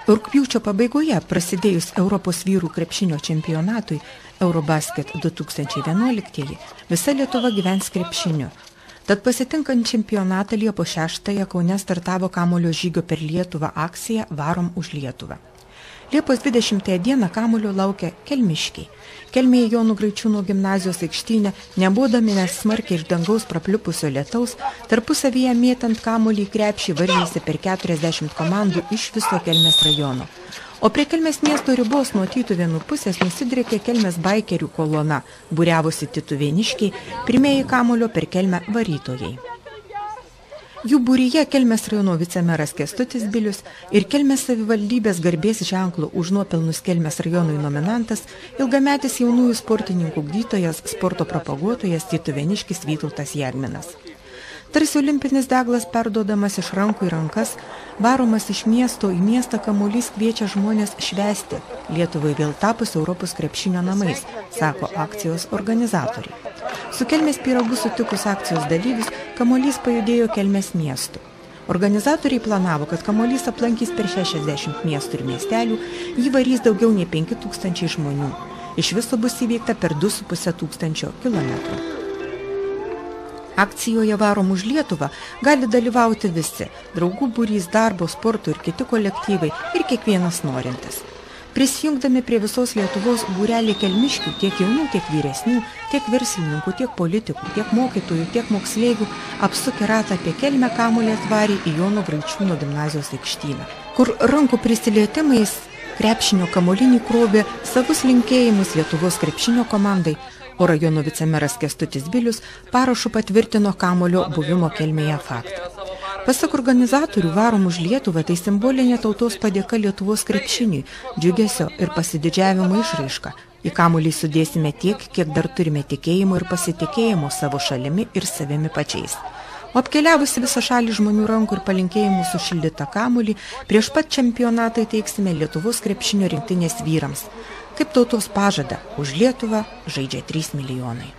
Rugpjūčio pabaigoje prasidėjus Europos vyrų krepšinio čempionatui Eurobasket 2011 visa Lietuva gyvens krepšiniu. Tad pasitinkant čempionatą Liepos 6-ąją Kaune startavo kamuolio žygio per Lietuvą akcija Varom už Lietuvą. Liepos 20 dieną kamuolio laukia kelmiškiai. Kelmėje Jonų Graičiūno gimnazijos aikštyne, nebūdami nes smarkiai iš dangaus prapliupusio lietaus, tarpusavyje mėtant kamuolį į krepšį varžėsi per 40 komandų iš viso Kelmės rajono. O prie Kelmės miesto ribos nuo Tytuvėnų pusės nusidriekė Kelmės baikerių kolona, būriavosi tytuvėniškiai, pirmieji kamuolio per Kelmę varytojai. Jų būryje Kelmės rajono vicemeras Kęstutis Bilius ir Kelmės savivaldybės garbės ženklo už nuopelnus Kelmės rajonui nominantas, ilgametis jaunųjų sportininkų ugdytojas, sporto propaguotojas tytuvėniškis Vytautas Jagminas. Tarsi olimpinis deglas perduodamas iš rankų į rankas, varomas iš miesto į miestą kamuolys kviečia žmonės švęsti Lietuvai vėl tapus Europos krepšinio namais, sako akcijos organizatoriai. Su Kelmės pyragu sutikus akcijos dalyvius, kamuolys pajudėjo Kelmės miestu. Organizatoriai planavo, kad kamuolys aplankys per 60 miestų ir miestelių, jį varys daugiau nei 5000 žmonių. Iš viso bus įveikta per 2500 kilometrų. Akcijoje Varom už Lietuvą gali dalyvauti visi – draugų būrys, darbo, sporto ir kiti kolektyvai ir kiekvienas norintis. Prisijungdami prie visos Lietuvos būrelį kelmiškių, tiek jaunų, tiek vyresnių, tiek verslininkų, tiek politikų, tiek mokytojų, tiek moksleivių, apsukę ratą apie Kelmę kamuolį atvarė į Jono Graičiūno gimnazijos aikštyną, kur rankų prisilietimais krepšinio kamuolinį krovė savus linkėjimus Lietuvos krepšinio komandai, o rajono vicemeras Kęstutis Bilius parašu patvirtino kamuolio buvimo Kelmėje faktą. Pasak organizatorių, Varom už Lietuvą tai simbolinė tautos padėka Lietuvos krepšiniui, džiugesio ir pasididžiavimo išraiška. Į kamuolį sudėsime tiek, kiek dar turime tikėjimo ir pasitikėjimo savo šalimi ir savimi pačiais. O apkeliavusi visą šalį žmonių rankų ir palinkėjimų sušildytą kamuolį, prieš pat čempionatą įteiksime Lietuvos krepšinio rinktinės vyrams. Kaip tautos pažada, už Lietuvą žaidžia 3 milijonai.